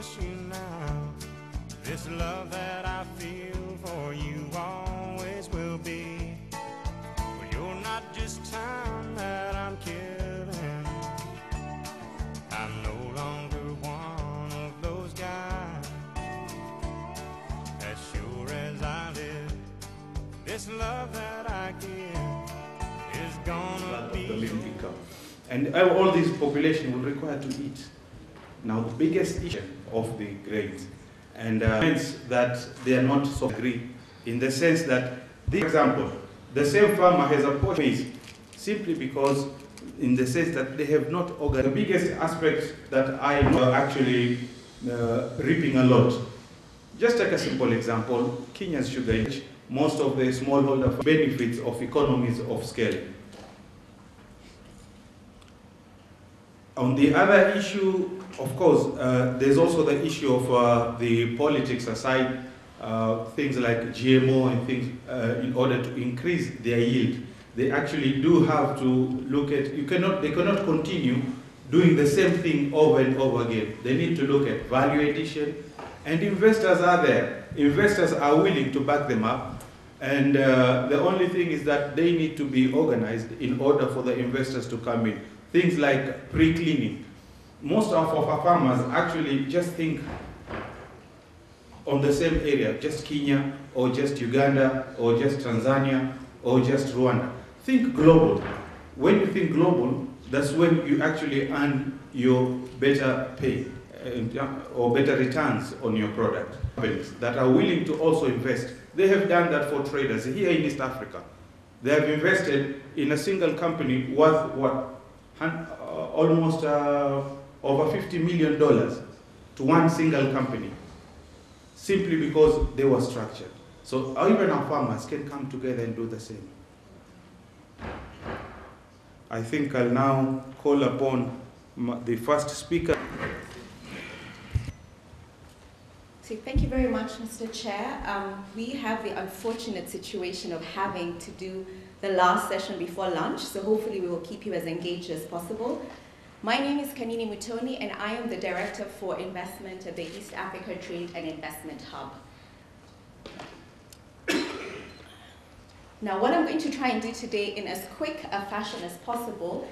promise you now, this love that I feel for you always will be. But you're not just time that I'm killing. I'm no longer one of those guys. As sure as I live, this love that I give is gonna be the living income. And all this population will require to eat. Now the biggest issue of the grains, and means that they are not so agree in the sense that, for example, the same farmer has a portion of maize simply because in the sense that they have not organized. The biggest aspect that I know actually reaping a lot. Just take a simple example, Kenya's sugar industry, most of the smallholder benefits of economies of scale. On the other issue, of course, there's also the issue of the politics aside, things like GMO and things, in order to increase their yield. They actually do have to look at, they cannot continue doing the same thing over and over again. They need to look at value addition, and investors are there. Investors are willing to back them up, and the only thing is that they need to be organized in order for the investors to come in. Things like pre-cleaning. Most of our farmers actually just think on the same area, just Kenya, or just Uganda, or just Tanzania, or just Rwanda. Think global. When you think global, that's when you actually earn your better pay or better returns on your product. That are willing to also invest. They have done that for traders here in East Africa. They have invested in a single company worth what? Almost over $50 million to one single company, simply because they were structured. So even our farmers can come together and do the same. I think I'll now call upon the first speaker. So thank you very much, Mr. Chair. We have the unfortunate situation of having to do the last session before lunch, so hopefully we will keep you as engaged as possible. My name is Kanini Mutoni, and I am the Director for Investment at the East Africa Trade and Investment Hub. Now, what I'm going to try and do today in as quick a fashion as possible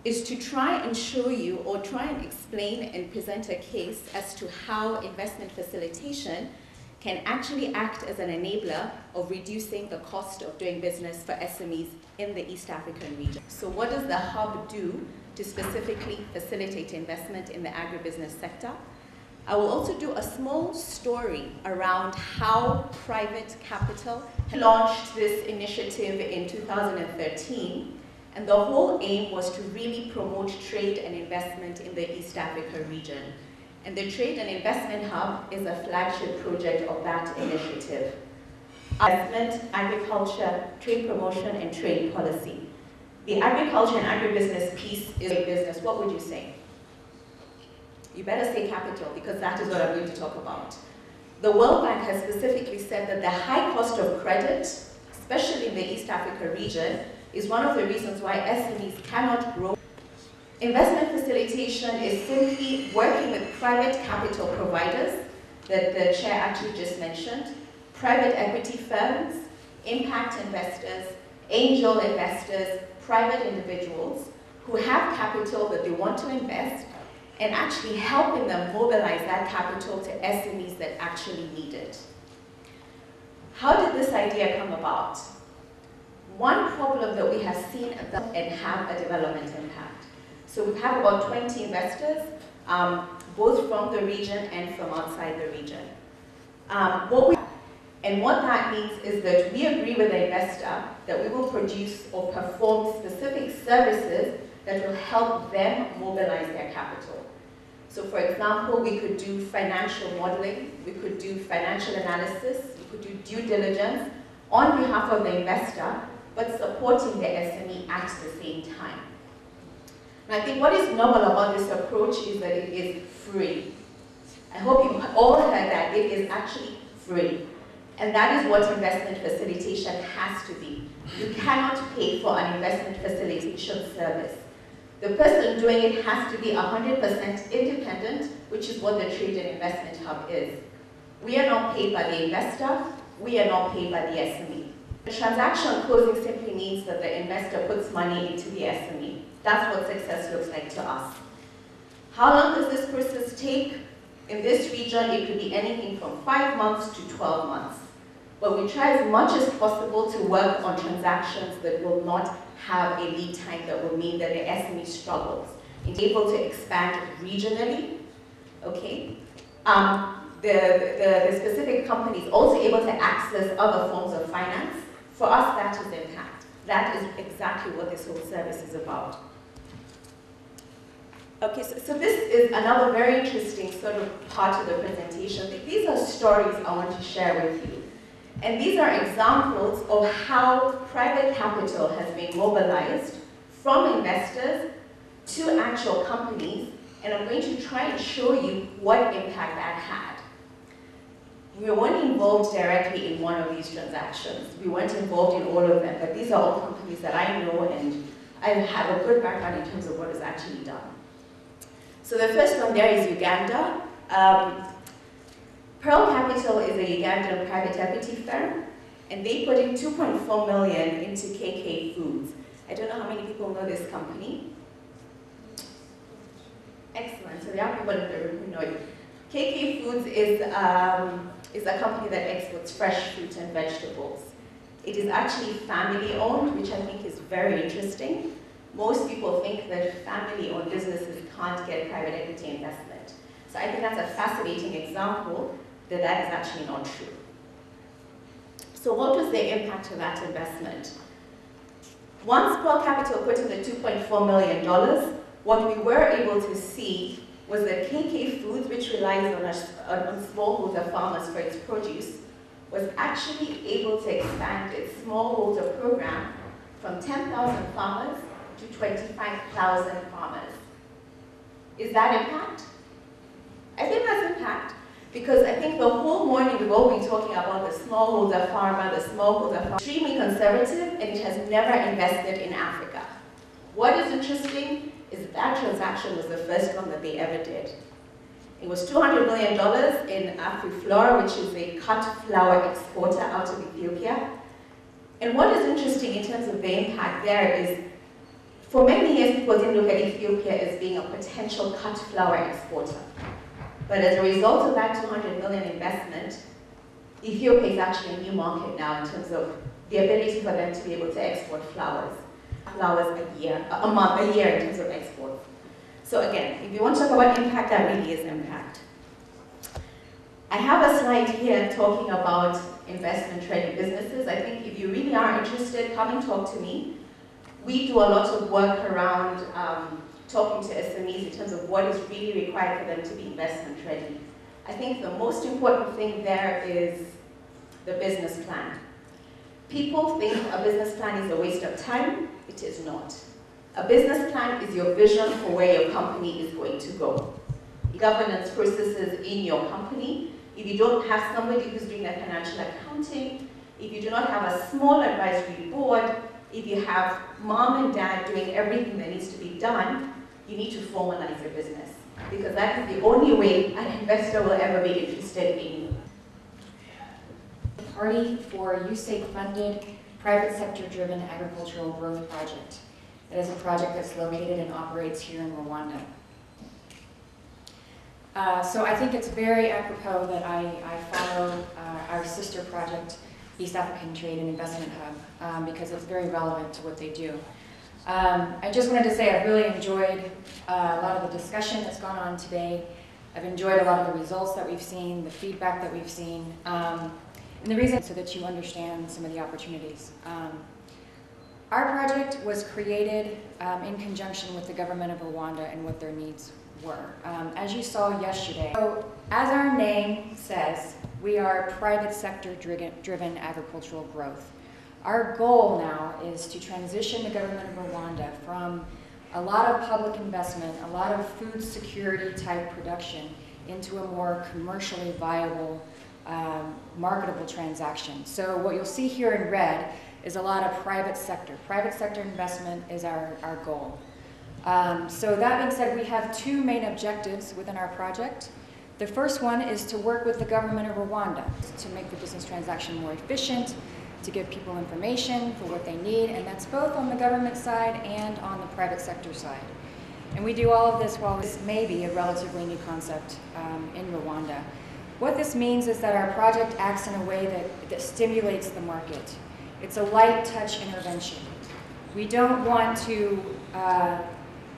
is to try and show you, or try and explain and present a case as to how investment facilitation can actually act as an enabler of reducing the cost of doing business for SMEs in the East African region. So what does the hub do to specifically facilitate investment in the agribusiness sector? I will also do a small story around how private capital launched this initiative in 2013, and the whole aim was to really promote trade and investment in the East Africa region. And the Trade and Investment Hub is a flagship project of that initiative. Investment, agriculture, trade promotion, and trade policy. The agriculture and agribusiness piece is a business. What would you say? You better say capital, because that is what I'm going to talk about. The World Bank has specifically said that the high cost of credit, especially in the East Africa region, is one of the reasons why SMEs cannot grow. Investment facilitation is simply working with private capital providers that the chair actually just mentioned, private equity firms, impact investors, angel investors, private individuals who have capital that they want to invest, and actually helping them mobilize that capital to SMEs that actually need it. How did this idea come about? One problem that we have seen and have a development impact. So we have about 20 investors, both from the region and from outside the region. What that means is that we agree with the investor that we will produce or perform specific services that will help them mobilize their capital. So for example, we could do financial modeling, we could do financial analysis, we could do due diligence on behalf of the investor, but supporting the SME at the same time. And I think what is novel about this approach is that it is free. I hope you all heard that it is actually free. And that is what investment facilitation has to be. You cannot pay for an investment facilitation service. The person doing it has to be 100% independent, which is what the Trade and Investment Hub is. We are not paid by the investor, we are not paid by the SME. The transaction closing simply means that the investor puts money into the SME. That's what success looks like to us. How long does this process take? In this region, it could be anything from 5 months to 12 months. But we try as much as possible to work on transactions that will not have a lead time that will mean that the SME struggles. It's able to expand regionally, okay? The specific company is also able to access other forms of finance. For us, that is impact. That is exactly what this whole service is about. Okay, so this is another very interesting sort of part of the presentation. These are stories I want to share with you. And these are examples of how private capital has been mobilized from investors to actual companies, and I'm going to try and show you what impact that had. We weren't involved directly in one of these transactions. We weren't involved in all of them, but these are all companies that I know and I have a good background in terms of what is actually done. So the first one there is Uganda. Pearl Capital is a Ugandan private equity firm, and they put in 2.4 million into KK Foods. I don't know how many people know this company. Excellent, so there are people in the room who know it. KK Foods is a company that exports fresh fruit and vegetables. It is actually family-owned, which I think is very interesting. Most people think that family-owned businesses can't get private equity investment. So I think that's a fascinating example that that is actually not true. So what was the impact of that investment? Once Pearl Capital put in the $2.4 million, what we were able to see was that KK Foods, which relies on smallholder farmers for its produce, was actually able to expand its smallholder program from 10,000 farmers to 25,000 farmers. Is that impact? I think that's impact, because I think the whole morning we've all been talking about the smallholder farmer, extremely conservative, and it has never invested in Africa. What is interesting is that transaction was the first one that they ever did. It was $200 million in Afriflora, which is a cut flour exporter out of Ethiopia. And what is interesting in terms of the impact there is, for many years people didn't look at Ethiopia as being a potential cut flour exporter. But as a result of that $200 million investment, Ethiopia is actually a new market now in terms of the ability for them to be able to export flours a year in terms of export. So again, if you want to talk about impact, that really is impact. I have a slide here talking about investment-ready businesses. I think if you really are interested, come and talk to me. We do a lot of work around talking to SMEs in terms of what is really required for them to be investment ready. I think the most important thing there is the business plan. People think a business plan is a waste of time. It is not. A business plan is your vision for where your company is going to go. Governance processes in your company. If you don't have somebody who's doing the financial accounting, if you do not have a small advisory board, if you have mom and dad doing everything that needs to be done, you need to formalize your business, because that is the only way an investor will ever be interested in you. Party for a USAID-funded, private sector-driven agricultural growth project. That is a project that's located and operates here in Rwanda. So I think it's very apropos that I follow our sister project, East African Trade and Investment Hub, because it's very relevant to what they do. I just wanted to say I've really enjoyed a lot of the discussion that's gone on today. I've enjoyed a lot of the results that we've seen, the feedback that we've seen, and the reason so that you understand some of the opportunities. Our project was created in conjunction with the government of Rwanda and what their needs were. As you saw yesterday, so as our name says, we are private sector driven agricultural growth. Our goal now is to transition the government of Rwanda from a lot of public investment, a lot of food security type production, into a more commercially viable, marketable transaction. So what you'll see here in red is a lot of private sector. Private sector investment is our goal. So that being said, we have two main objectives within our project. The first one is to work with the government of Rwanda to make the business transaction more efficient, to give people information for what they need, and that's both on the government side and on the private sector side. And we do all of this while this may be a relatively new concept in Rwanda. What this means is that our project acts in a way that stimulates the market. It's a light touch intervention. We don't want to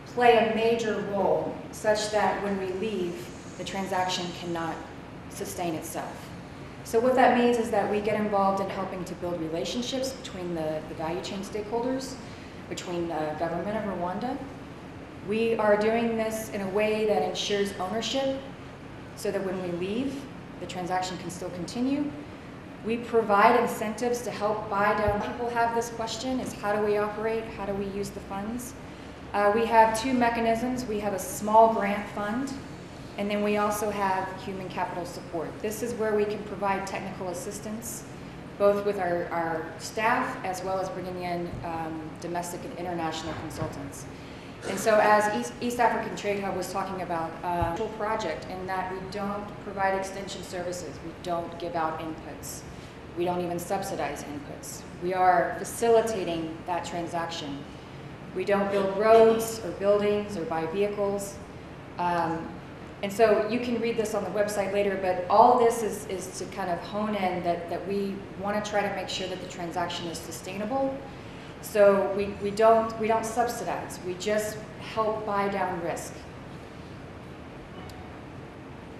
play a major role such that when we leave, the transaction cannot sustain itself. So what that means is that we get involved in helping to build relationships between the value chain stakeholders, between the government of Rwanda. We are doing this in a way that ensures ownership so that when we leave, the transaction can still continue. We provide incentives to help buy down. People have this question, is how do we operate? How do we use the funds? We have two mechanisms. We have a small grant fund, and then we also have human capital support. This is where we can provide technical assistance, both with our staff as well as bringing in domestic and international consultants. And so as East African Trade Hub was talking about, a project in that we don't provide extension services, we don't give out inputs, we don't even subsidize inputs. We are facilitating that transaction. We don't build roads or buildings or buy vehicles. And so you can read this on the website later, but all this is to kind of hone in that we want to try to make sure that the transaction is sustainable. So we don't subsidize, we just help buy down risk.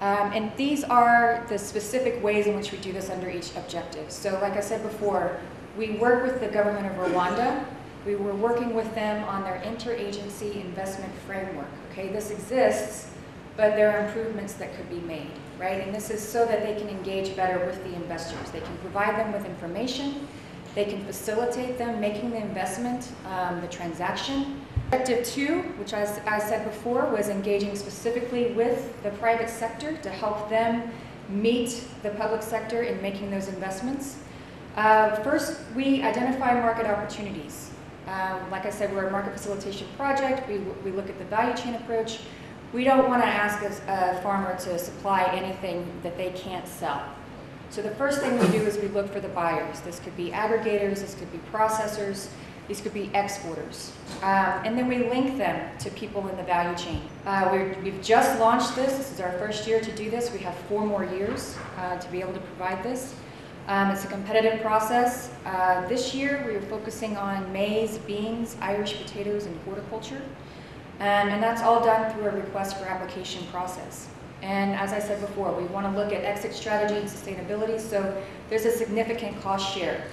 And these are the specific ways in which we do this under each objective. So like I said before, we work with the government of Rwanda. We were working with them on their interagency investment framework. Okay, this exists, but there are improvements that could be made, right? And this is so that they can engage better with the investors. They can provide them with information. They can facilitate them making the investment, the transaction. Objective 2, which I said before, was engaging specifically with the private sector to help them meet the public sector in making those investments. First, we identify market opportunities. Like I said, we're a market facilitation project. We look at the value chain approach. We don't want to ask a farmer to supply anything that they can't sell. So the first thing we do is we look for the buyers. This could be aggregators, this could be processors, these could be exporters. And then we link them to people in the value chain. We've just launched this. This is our first year to do this. We have 4 more years to be able to provide this. It's a competitive process. This year we are focusing on maize, beans, Irish potatoes, and horticulture. And that's all done through a request for application process. And as I said before, we want to look at exit strategy and sustainability, so there's a significant cost share.